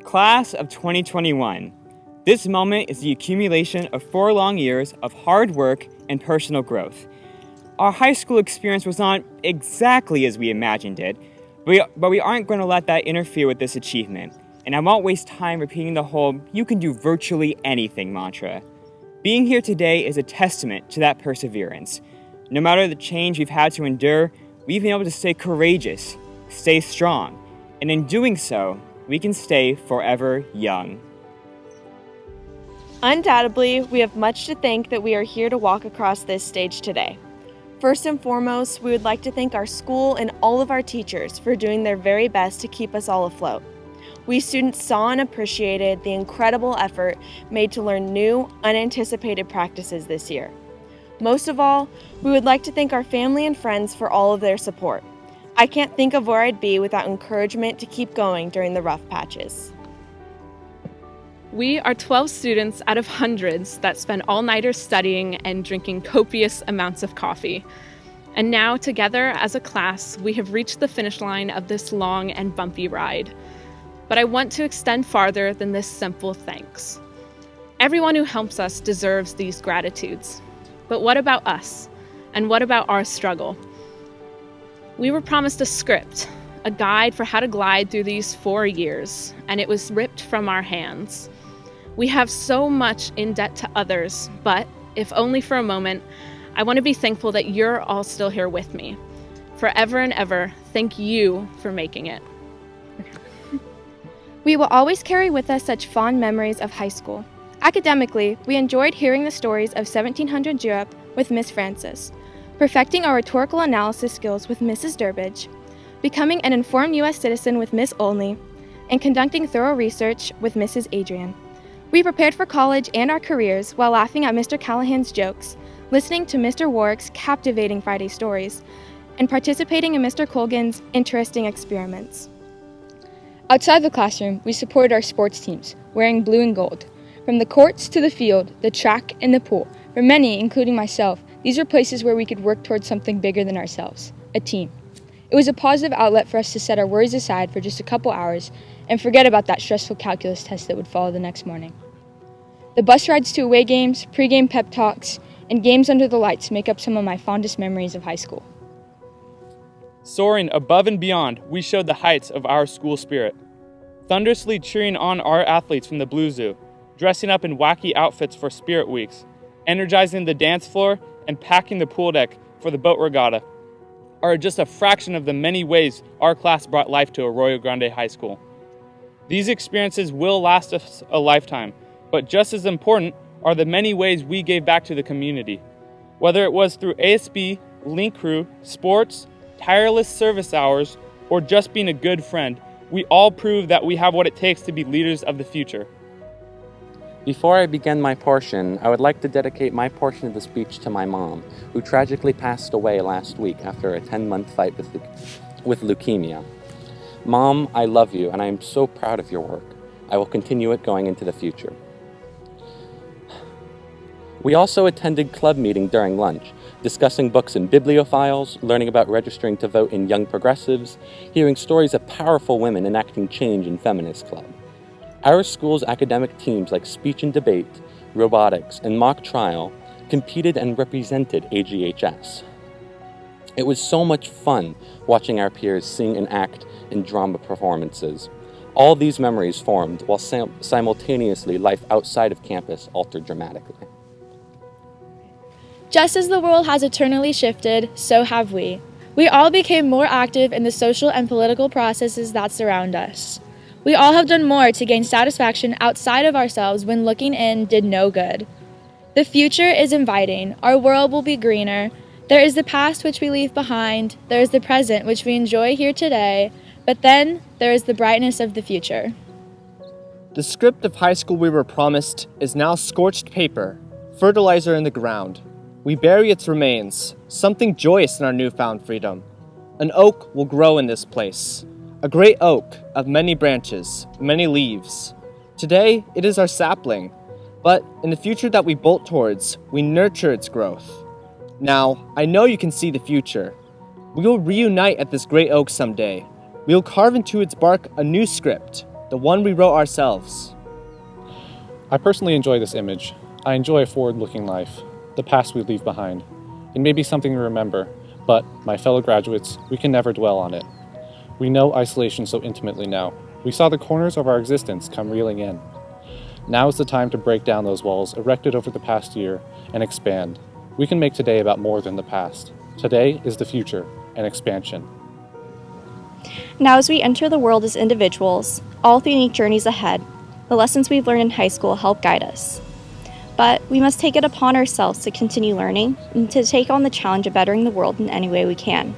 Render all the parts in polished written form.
Class of 2021. This moment is the accumulation of 4 long years of hard work and personal growth. Our high school experience was not exactly as we imagined it, but we aren't going to let that interfere with this achievement. And I won't waste time repeating the whole "you can do virtually anything" mantra. Being here today is a testament to that perseverance. No matter the change we've had to endure, we've been able to stay courageous, stay strong, and in doing so, we can stay forever young. Undoubtedly, we have much to thank that we are here to walk across this stage today. First and foremost, we would like to thank our school and all of our teachers for doing their very best to keep us all afloat. We students saw and appreciated the incredible effort made to learn new, unanticipated practices this year. Most of all, we would like to thank our family and friends for all of their support. I can't think of where I'd be without encouragement to keep going during the rough patches. We are 12 students out of hundreds that spend all-nighters studying and drinking copious amounts of coffee. And now, together as a class, we have reached the finish line of this long and bumpy ride. But I want to extend farther than this simple thanks. Everyone who helps us deserves these gratitudes. But what about us? And what about our struggle? We were promised a script, a guide for how to glide through these 4 years, and it was ripped from our hands. We have so much in debt to others, but if only for a moment, I want to be thankful that you're all still here with me. Forever and ever, thank you for making it. We will always carry with us such fond memories of high school. Academically, we enjoyed hearing the stories of 1700s Europe with Miss Francis, perfecting our rhetorical analysis skills with Mrs. Durbridge, becoming an informed U.S. citizen with Miss Olney, and conducting thorough research with Mrs. Adrian. We prepared for college and our careers while laughing at Mr. Callahan's jokes, listening to Mr. Warwick's captivating Friday stories, and participating in Mr. Colgan's interesting experiments. Outside the classroom, we supported our sports teams, wearing blue and gold. From the courts to the field, the track, and the pool, for many, including myself, these were places where we could work towards something bigger than ourselves, a team. It was a positive outlet for us to set our worries aside for just a couple hours and forget about that stressful calculus test that would follow the next morning. The bus rides to away games, pregame pep talks, and games under the lights make up some of my fondest memories of high school. Soaring above and beyond, we showed the heights of our school spirit. Thunderously cheering on our athletes from the Blue Zoo, dressing up in wacky outfits for Spirit Weeks, energizing the dance floor, and packing the pool deck for the boat regatta are just a fraction of the many ways our class brought life to Arroyo Grande High School. These experiences will last us a lifetime, but just as important are the many ways we gave back to the community. Whether it was through ASB, Link Crew, sports, tireless service hours, or just being a good friend, we all prove that we have what it takes to be leaders of the future. Before I begin my portion, I would like to dedicate my portion of the speech to my mom, who tragically passed away last week after a 10-month fight with leukemia. Mom, I love you, and I am so proud of your work. I will continue it going into the future. We also attended club meeting during lunch, discussing books in bibliophiles, learning about registering to vote in Young Progressives, hearing stories of powerful women enacting change in Feminist Club. Our school's academic teams like speech and debate, robotics, and mock trial competed and represented AGHS. It was so much fun watching our peers sing and act in drama performances. All these memories formed while simultaneously life outside of campus altered dramatically. Just as the world has eternally shifted, so have we. We all became more active in the social and political processes that surround us. We all have done more to gain satisfaction outside of ourselves when looking in did no good. The future is inviting. Our world will be greener. There is the past which we leave behind. There is the present which we enjoy here today. But then there is the brightness of the future. The script of high school we were promised is now scorched paper, fertilizer in the ground. We bury its remains, something joyous in our newfound freedom. An oak will grow in this place. A great oak of many branches, many leaves. Today, it is our sapling, but in the future that we bolt towards, we nurture its growth. Now, I know you can see the future. We will reunite at this great oak someday. We will carve into its bark a new script, the one we wrote ourselves. I personally enjoy this image. I enjoy a forward-looking life, the past we leave behind. It may be something we remember, but, my fellow graduates, we can never dwell on it. We know isolation so intimately now. We saw the corners of our existence come reeling in. Now is the time to break down those walls erected over the past year and expand. We can make today about more than the past. Today is the future and expansion. Now as we enter the world as individuals, all through unique journeys ahead, the lessons we've learned in high school help guide us. But we must take it upon ourselves to continue learning and to take on the challenge of bettering the world in any way we can.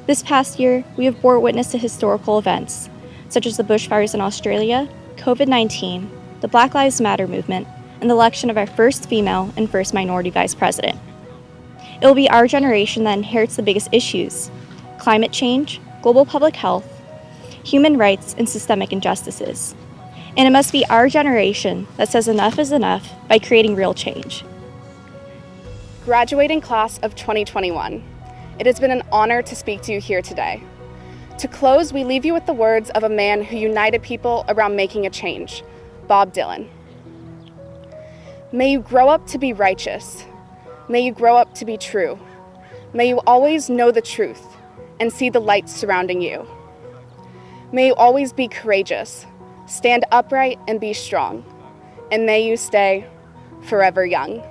This past year, we have bore witness to historical events, such as the bushfires in Australia, COVID-19, the Black Lives Matter movement, and the election of our first female and first minority vice president. It will be our generation that inherits the biggest issues: climate change, global public health, human rights, and systemic injustices. And it must be our generation that says enough is enough by creating real change. Graduating class of 2021, it has been an honor to speak to you here today. To close, we leave you with the words of a man who united people around making a change, Bob Dylan. May you grow up to be righteous. May you grow up to be true. May you always know the truth and see the light surrounding you. May you always be courageous, stand upright and be strong. And may you stay forever young.